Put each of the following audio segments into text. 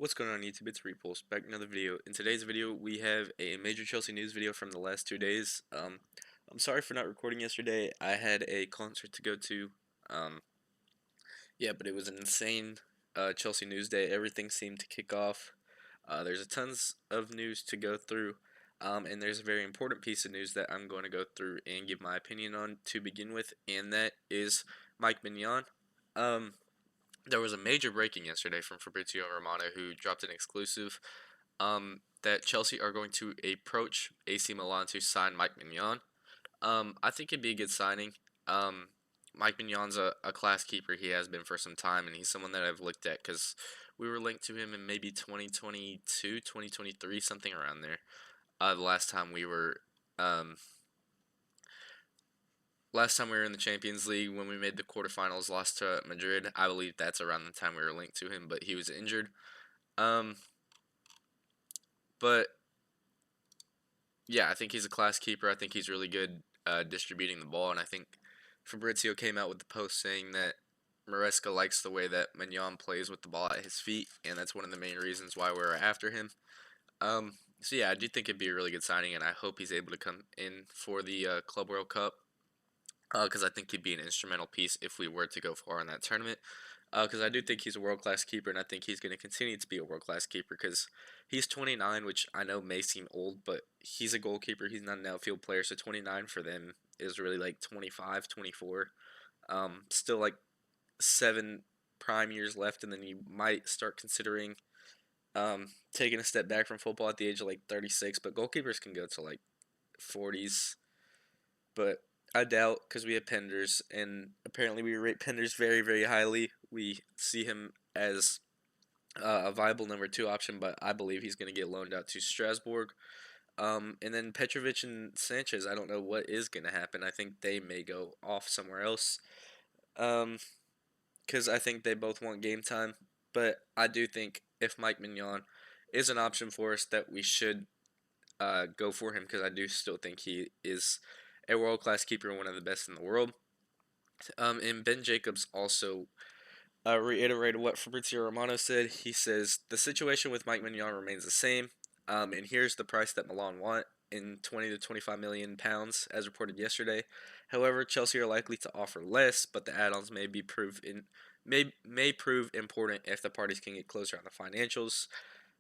What's going on YouTube? It's Repulse, back with another video. In today's video, we have a major Chelsea news video from the last 2 days. I'm sorry for not recording yesterday. I had a concert to go to. Um, but it was an insane Chelsea news day. Everything seemed to kick off. There's a tons of news to go through, and there's a very important piece of news that I'm going to go through and give my opinion on to begin with, and that is Mike Maignan. Um, there was a major breaking yesterday from Fabrizio Romano, who dropped an exclusive that Chelsea are going to approach AC Milan to sign Mike Maignan. I think it'd be a good signing. Um, Mike Mignon's a class keeper. He has been for some time, and he's someone that I've looked at because we were linked to him in maybe 2022, 2023, something around there. The um, last time we were in the Champions League when we made the quarterfinals, lost to Madrid. I believe that's around the time we were linked to him, but he was injured. Um, but yeah, I think he's a class keeper. I think he's really good distributing the ball, and I think Fabrizio came out with the post saying that Maresca likes the way that Maignan plays with the ball at his feet, and that's one of the main reasons why we're after him. So yeah, I do think it'd be a really good signing, and I hope he's able to come in for the Club World Cup because I think he'd be an instrumental piece if we were to go far in that tournament. Because I do think he's a world-class keeper, and I think he's going to continue to be a world-class keeper because he's 29, which I know may seem old, but he's a goalkeeper. He's not an outfield player, so 29 for them is really like 25, 24. Still like 7 prime years left, and then you might start considering taking a step back from football at the age of like 36, but goalkeepers can go to like 40s, but I doubt because we have Penders, and apparently we rate Penders very, very highly. We see him as a viable number two option, but I believe he's going to get loaned out to Strasbourg. And then Petrovic and Sanchez, I don't know what is going to happen. I think they may go off somewhere else because I think they both want game time. But I do think if Mike Mignon is an option for us, that we should go for him because I do still think he is a world class keeper and one of the best in the world. And Ben Jacobs also reiterated what Fabrizio Romano said. He says the situation with Mike Mignon remains the same, and here's the price that Milan want in 20 to 25 million pounds, as reported yesterday. However, Chelsea are likely to offer less, but the add-ons may prove important if the parties can get closer on the financials.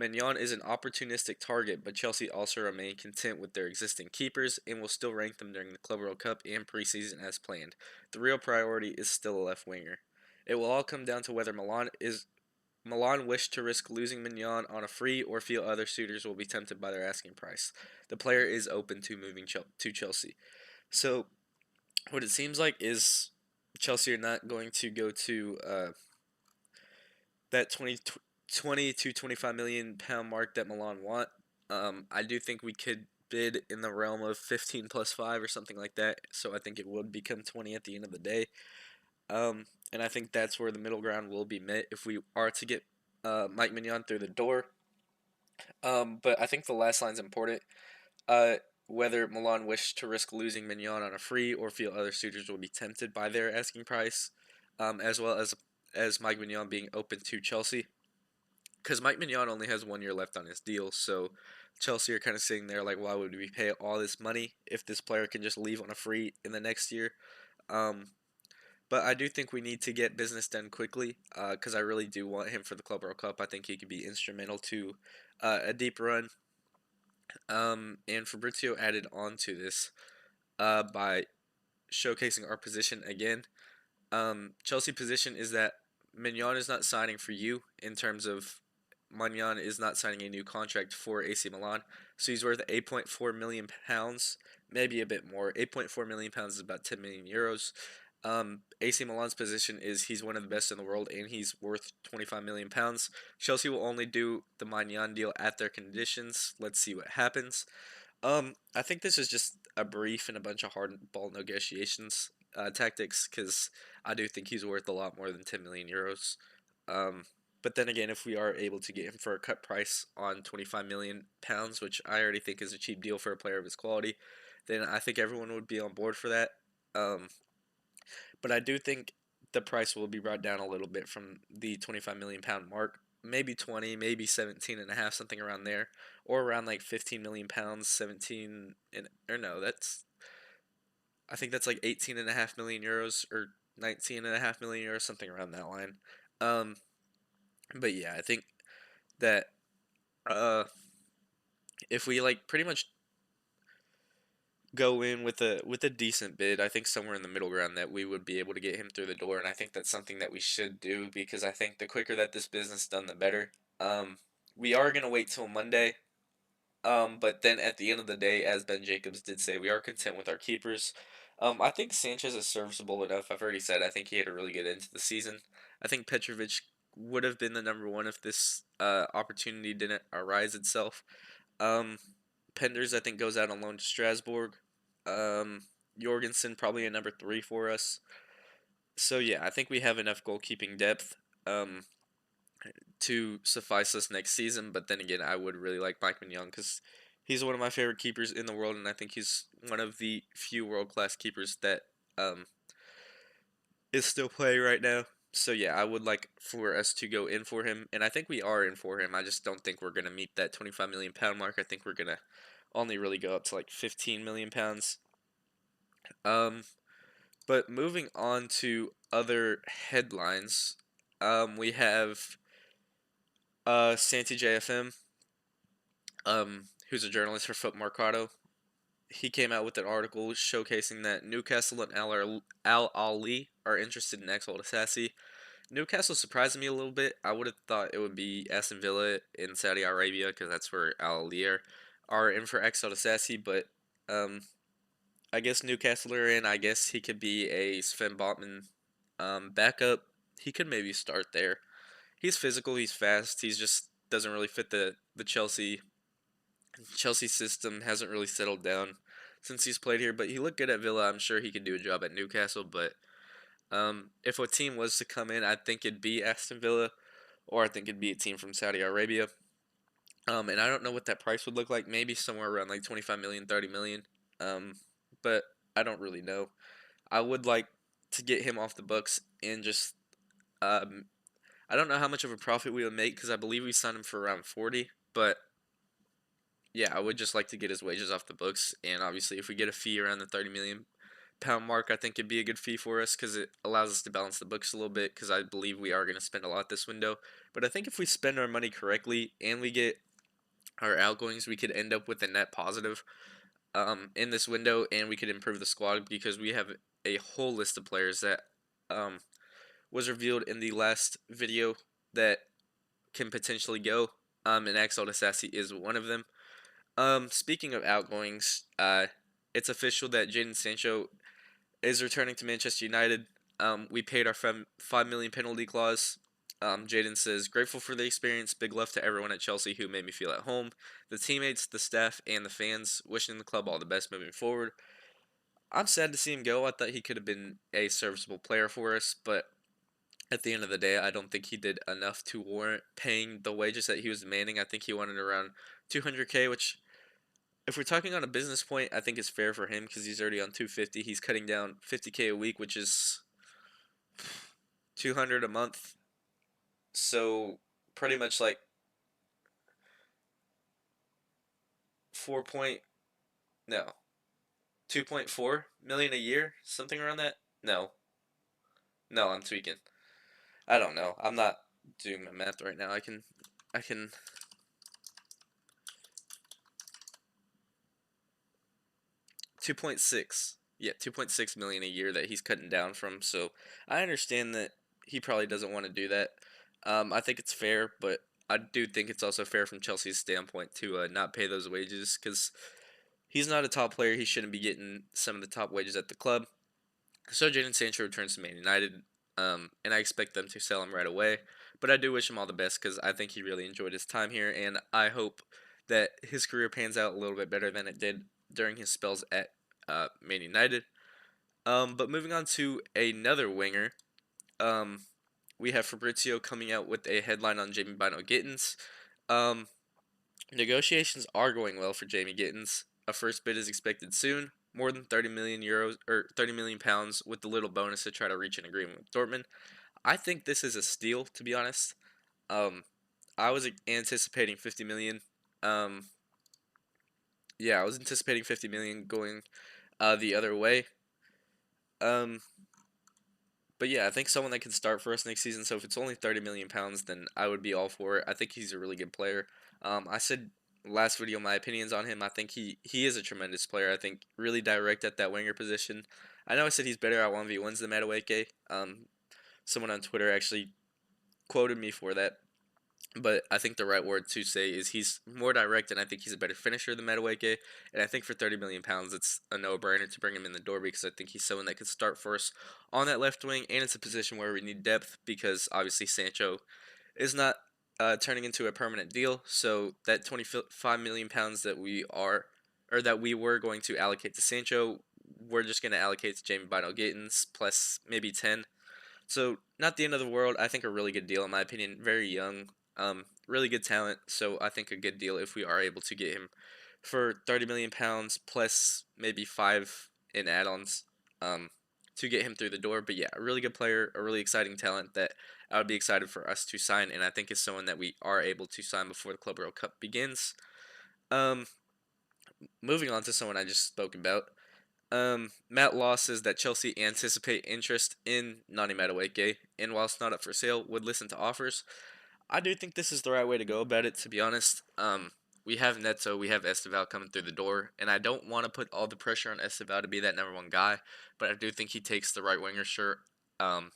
Maignan is an opportunistic target, but Chelsea also remain content with their existing keepers and will still rank them during the Club World Cup and preseason as planned. The real priority is still a left winger. It will all come down to whether Milan wish to risk losing Maignan on a free or feel other suitors will be tempted by their asking price. The player is open to moving to Chelsea. So what it seems like is Chelsea are not going to go to that 20 to 25 million pound mark that Milan want. I do think we could bid in the realm of 15 plus 5 or something like that. So I think it would become 20 at the end of the day. And I think that's where the middle ground will be met if we are to get Mike Mignon through the door. But I think the last line is important. Whether Milan wish to risk losing Mignon on a free or feel other suitors will be tempted by their asking price, as well as Mike Mignon being open to Chelsea. Because Mike Mignon only has 1 year left on his deal, so Chelsea are kind of sitting there like, why would we pay all this money if this player can just leave on a free in the next year? But I do think we need to get business done quickly because I really do want him for the Club World Cup. I think he could be instrumental to a deep run. And Fabrizio added on to this by showcasing our position again. Chelsea position is that Maignan is not signing for you in terms of Maignan is not signing a new contract for AC Milan. So he's worth 8.4 million pounds, maybe a bit more. 8.4 million pounds is about 10 million euros. AC Milan's position is he's one of the best in the world and he's worth 25 million pounds. Chelsea will only do the Maignan deal at their conditions. Let's see what happens. I think this is just a brief and a bunch of hardball negotiations tactics because I do think he's worth a lot more than 10 million euros. But then again, if we are able to get him for a cut price on 25 million pounds, which I already think is a cheap deal for a player of his quality, then I think everyone would be on board for that. But I do think the price will be brought down a little bit from the 25 million pound mark. maybe 20, maybe 17 and a half, something around there, or around like 15 million pounds, 17 and or no, that's I think that's like 18 and a half million euros or 19 and a half million euros, something around that line. Um, but yeah, I think that uh, if we like pretty much go in with a decent bid, I think somewhere in the middle ground that we would be able to get him through the door, and I think that's something that we should do because I think the quicker that this business is done, the better. We are gonna wait till Monday. But then at the end of the day, as Ben Jacobs did say, we are content with our keepers. I think Sanchez is serviceable enough. I've already said I think he had a really good end to the season. I think Petrovic would have been the number one if this opportunity didn't arise itself. Um, Penders, I think, goes out on loan to Strasbourg. Um, Jorgensen probably a number three for us. So yeah, I think we have enough goalkeeping depth um, to suffice us next season. But then again, I would really like Mike Maignan because he's one of my favorite keepers in the world, and I think he's one of the few world class keepers that um, is still playing right now. So yeah, I would like for us to go in for him, and I think we are in for him. I just don't think we're gonna meet that 25 million pound mark. I think we're gonna only really go up to like 15 million pounds. Um, but moving on to other headlines, we have Santi JFM, who's a journalist for Foot Mercado. He came out with an article showcasing that Newcastle and Al Ali are interested in Exalt Assassi. Newcastle surprised me a little bit. I would have thought it would be Aston Villa in Saudi Arabia because that's where Al Ali are in for Exalt Assassi, but um, I guess Newcastle are in. I guess he could be a Sven Botman backup. He could maybe start there. He's physical. He's fast. He's just doesn't really fit the Chelsea system. Hasn't really settled down since he's played here. But he looked good at Villa. I'm sure he could do a job at Newcastle. But if a team was to come in, I think it'd be Aston Villa, or I think it'd be a team from Saudi Arabia. And I don't know what that price would look like. Maybe somewhere around like 25 million, 30 million. But I don't really know. I would like to get him off the books and just um, I don't know how much of a profit we would make because I believe we signed him for around 40. But yeah, I would just like to get his wages off the books. And obviously, if we get a fee around the 30 million pound mark, I think it'd be a good fee for us because it allows us to balance the books a little bit. Because I believe we are going to spend a lot this window. But I think if we spend our money correctly and we get our outgoings, we could end up with a net positive in this window, and we could improve the squad because we have a whole list of players that um, was revealed in the last video that can potentially go. And Axel Disasi is one of them. Speaking of outgoings, it's official that Jadon Sancho is returning to Manchester United. We paid our 5 million penalty clause. Jadon says, grateful for the experience. Big love to everyone at Chelsea who made me feel at home. The teammates, the staff, and the fans. Wishing the club all the best moving forward. I'm sad to see him go. I thought he could have been a serviceable player for us, but at the end of the day, I don't think he did enough to warrant paying the wages that he was demanding. I think he wanted around 200K, which, if we're talking on a business point, I think is fair for him because he's already on 250. He's cutting down 50K a week, which is 200 a month. So pretty much like 4 point no 2.4 million a year, something around that. No, no, I'm tweaking. I don't know. I'm not doing my math right now. I can 2.6. Yeah, 2.6 million a year that he's cutting down from. So I understand that he probably doesn't want to do that. I think it's fair, but I do think it's also fair from Chelsea's standpoint to not pay those wages because he's not a top player. He shouldn't be getting some of the top wages at the club. So Jadon Sancho returns to Man United, and I expect them to sell him right away. But I do wish him all the best because I think he really enjoyed his time here, and I hope that his career pans out a little bit better than it did during his spells at Man United. But moving on to another winger, um, we have Fabrizio coming out with a headline on Jamie Bino Gittens. Um, Negotiations are going well for Jamie Gittens. A first bid is expected soon, more than 30 million euros or 30 million pounds, with the little bonus to try to reach an agreement with Dortmund. I think this is a steal, to be honest. Um, I was anticipating 50 million. Um, yeah, I was anticipating 50 million going the other way. Um, but yeah, I think someone that can start for us next season. So if it's only 30 million pounds, then I would be all for it. I think he's a really good player. I said last video my opinions on him. I think he is a tremendous player. I think really direct at that winger position. I know I said he's better at 1v1s than Madueke. Someone on Twitter actually quoted me for that. But I think the right word to say is he's more direct, and I think he's a better finisher than Madueke. And I think for 30 million pounds, it's a no-brainer to bring him in the door because I think he's someone that can start for us on that left wing, and it's a position where we need depth because obviously Sancho is not turning into a permanent deal. So that 25 million pounds that we are, or that we were going to allocate to Sancho, we're just going to allocate to Jamie Bino Gittens plus maybe 10. So not the end of the world. I think a really good deal in my opinion. Very young, really good talent. So I think a good deal if we are able to get him for 30 million pounds plus maybe five in add-ons, um, to get him through the door. But yeah, a really good player, a really exciting talent that I would be excited for us to sign, and I think is someone that we are able to sign before the Club World Cup begins. Um, moving on to someone I just spoke about. Matt Law says that Chelsea anticipate interest in Nani Madueke, and whilst not up for sale, would listen to offers. I do think this is the right way to go about it, to be honest. We have Neto, we have Esteval coming through the door, and I don't want to put all the pressure on Esteval to be that number one guy, but I do think he takes the right winger shirt. Um,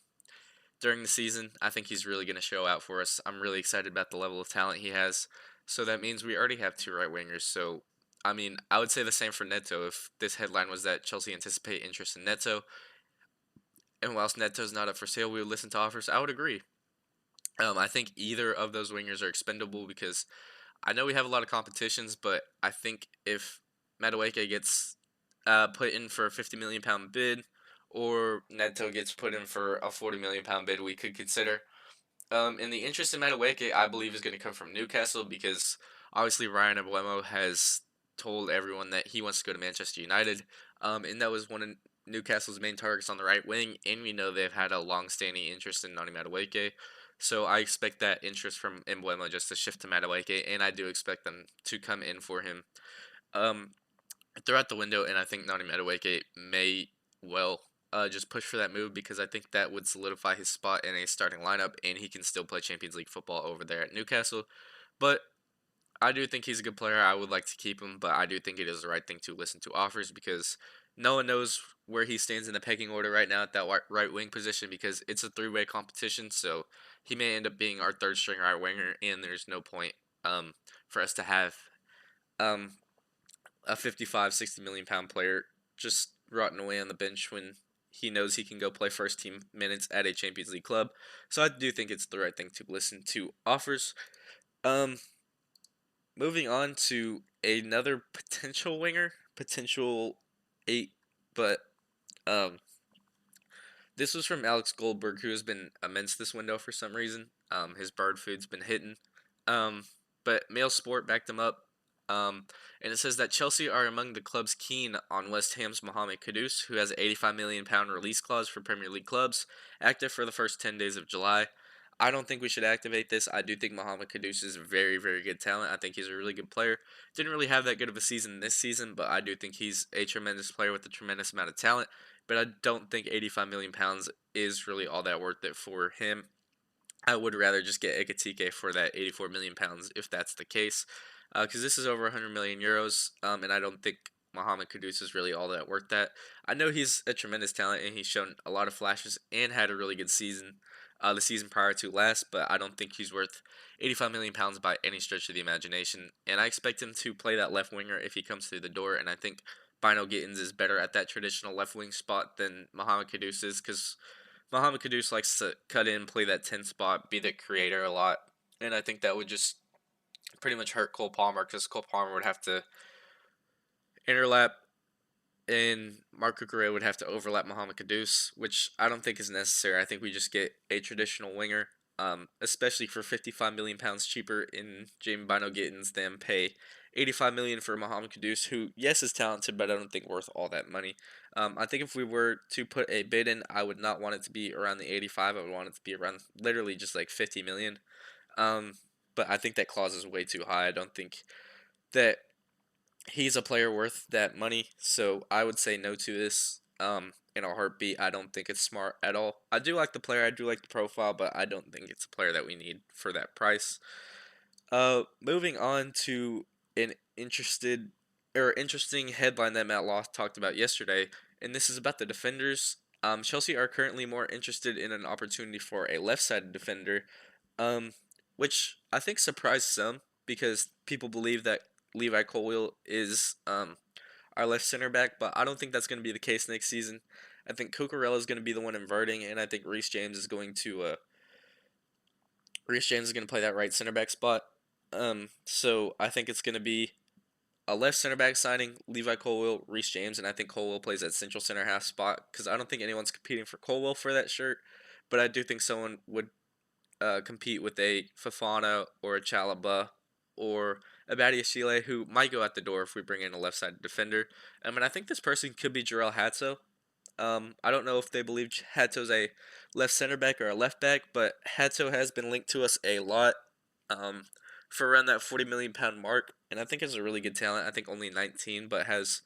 During the season. I think he's really going to show out for us. I'm really excited about the level of talent he has. So that means we already have two right wingers. So, I mean, I would say the same for Neto. If this headline was that Chelsea anticipate interest in Neto, and whilst Neto's not up for sale, we would listen to offers, I would agree. I think either of those wingers are expendable because I know we have a lot of competitions, but I think if Madueke gets put in for a 50 million pound bid, or Neto gets put in for a 40 million pound bid, we could consider. And the interest in Madueke, I believe, is going to come from Newcastle because obviously Ryan Abuemo has told everyone that he wants to go to Manchester United, and that was one of Newcastle's main targets on the right wing, and we know they've had a long-standing interest in Nani Madueke. So I expect that interest from Emblema just to shift to Madueke, and I do expect them to come in for him. Um, throughout the window, and I think Nani Madueke may well just push for that move because I think that would solidify his spot in a starting lineup, and he can still play Champions League football over there at Newcastle. But I do think he's a good player. I would like to keep him, but I do think it is the right thing to listen to offers because no one knows where he stands in the pecking order right now at that right wing position because it's a three-way competition. So he may end up being our third string right winger, and there's no point for us to have um, a 55, 60 million pound player just rotting away on the bench when he knows he can go play first team minutes at a Champions League club. So I do think it's the right thing to listen to offers. Um, Moving on to another potential winger, potential eight, but um, this was from Alex Goldberg, who has been immense this window for some reason. His bird food's been hitting. Um, but Mail Sport backed him up. And it says that Chelsea are among the clubs keen on West Ham's Mohamed Kudus, who has an 85 million pound release clause for Premier League clubs, active for the first 10 days of July. I don't think we should activate this. I do think Mohamed Kudus is very, very good talent. I think he's a really good player. Didn't really have that good of a season this season, but I do think he's a tremendous player with a tremendous amount of talent. But I don't think 85 million pounds is really all that worth it for him. I would rather just get Ekatike for that 84 million pounds if that's the case, because this is over 100 million euros, and I don't think Mohamed Kudus is really all that worth that. I know he's a tremendous talent and he's shown a lot of flashes and had a really good season, the season prior to last, but I don't think he's worth 85 million pounds by any stretch of the imagination. And I expect him to play that left winger if he comes through the door, and I think Bino Gittens is better at that traditional left wing spot than Mohamed Kudus is, because Mohamed Kudus likes to cut in, play that 10 spot, be the creator a lot. And I think that would just pretty much hurt Cole Palmer because Cole Palmer would have to interlap and Marco Correa would have to overlap Mohamed Kudus, which I don't think is necessary. I think we just get a traditional winger, especially for 55 million pounds cheaper in Jamie Bino Gittens than pay 85 million for Mohamed Kudus, who yes is talented, but I don't think worth all that money. I think if we were to put a bid in, I would not want it to be around the 85. I would want it to be around literally just like 50 million. Um, but I think that clause is way too high. I don't think that he's a player worth that money, so I would say no to this. In a heartbeat, I don't think it's smart at all. I do like the player, I do like the profile, but I don't think it's a player that we need for that price. Moving on to an interesting headline that Matt Loss talked about yesterday, and this is about the defenders. Chelsea are currently more interested in an opportunity for a left-sided defender, um, which I think surprised some because people believe that Levi Colwill is our left center back, but I don't think that's going to be the case next season. I think Cucurella is going to be the one inverting, and I think Reece James is going to play that right center back spot. So I think it's going to be a left center back signing, Levi Colwill, Reece James, and I think Colwill plays that central center half spot because I don't think anyone's competing for Colwill for that shirt, but I do think someone would compete with a Fafana or a Chalaba or a Badiashile who might go out the door if we bring in a left-sided defender. And I think this person could be Jarrell Hatto. I don't know if they believe Hatto's a left center back or a left back, but Hatto has been linked to us a lot um, for around that 40 million pound mark, and I think is a really good talent. I think only 19, but has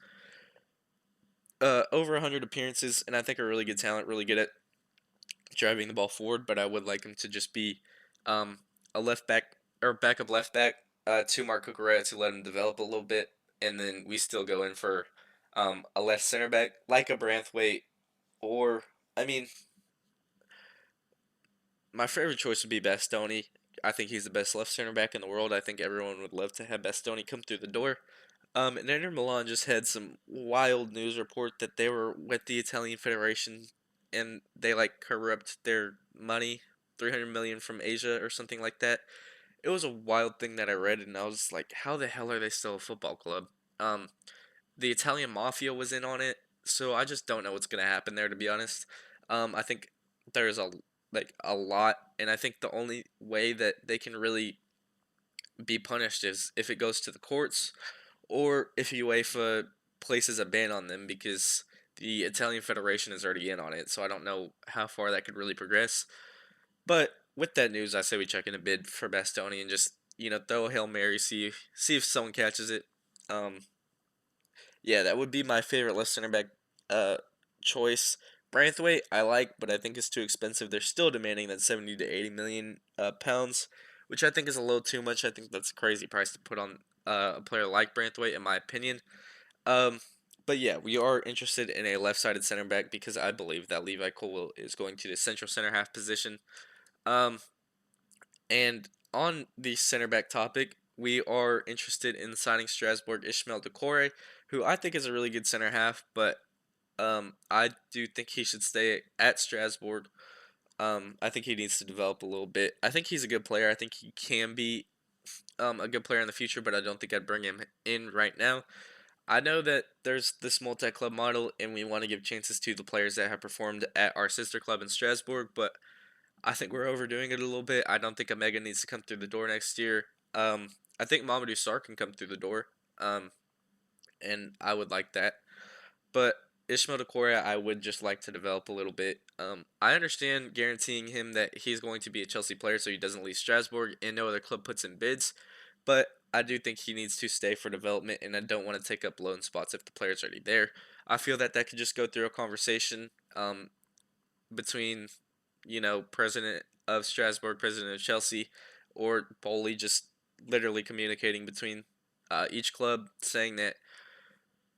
over 100 appearances, and I think a really good talent, really good at driving the ball forward, but I would like him to just be um, a left back or backup left back to Mark Cucurella to let him develop a little bit, and then we still go in for a left center back like a Branthwaite, or I mean, my favorite choice would be Bastoni. I think he's the best left center back in the world. I think everyone would love to have Bastoni come through the door. And Inter Milan just had some wild news report that they were with the Italian Federation and they like corrupt their money, 300 million from Asia or something like that. It was a wild thing that I read and I was like, how the hell are they still a football club? Um, the Italian mafia was in on it, so I just don't know what's gonna happen there to be honest. I think there's a lot, and I think the only way that they can really be punished is if it goes to the courts or if UEFA places a ban on them because the Italian Federation is already in on it. So I don't know how far that could really progress. But with that news, I say we check in a bid for Bastoni and just throw a hail mary, see if someone catches it. Um, yeah, that would be my favorite left center back uh, choice. Branthwaite I like, but I think it's too expensive. They're still demanding that 70 to 80 million pounds, which I think is a little too much. I think that's a crazy price to put on a player like Branthwaite, in my opinion. Um, but yeah, we are interested in a left-sided center back because I believe that Levi Colwill is going to the central center half position. Um, and on the center back topic, we are interested in signing Strasbourg Ishmael Decore, who I think is a really good center half, but I do think he should stay at Strasbourg. I think he needs to develop a little bit. I think he's a good player. I think he can be a good player in the future, but I don't think I'd bring him in right now. I know that there's this multi-club model, and we want to give chances to the players that have performed at our sister club in Strasbourg, but I think we're overdoing it a little bit. I don't think a Maignan needs to come through the door next year. I think Mamadou Sarr can come through the door, and I would like that. But Ishmael Decore, I would just like to develop a little bit. I understand guaranteeing him that he's going to be a Chelsea player so he doesn't leave Strasbourg and no other club puts in bids, but I do think he needs to stay for development, and I don't want to take up loan spots if the player's already there. I feel that that could just go through a conversation between, president of Strasbourg, president of Chelsea, or Bowley just literally communicating between each club saying that,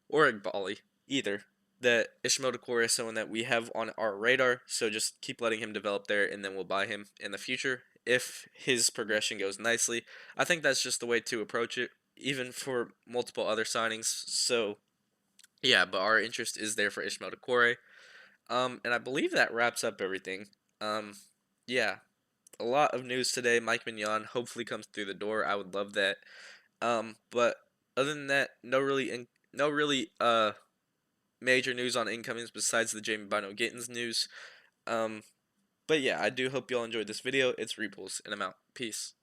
or Igbali, either, that Ishmael Decore is someone that we have on our radar, so just keep letting him develop there, and then we'll buy him in the future if his progression goes nicely. I think that's just the way to approach it, even for multiple other signings. So, yeah, but our interest is there for Ishmael Decore. And I believe that wraps up everything. Um, yeah, a lot of news today. Mike Maignan hopefully comes through the door. I would love that. But other than that, no really major news on incomings besides the Jamie Bino Gittens news. Um, but yeah, I do hope y'all enjoyed this video. It's Repulse, and I'm out. Peace.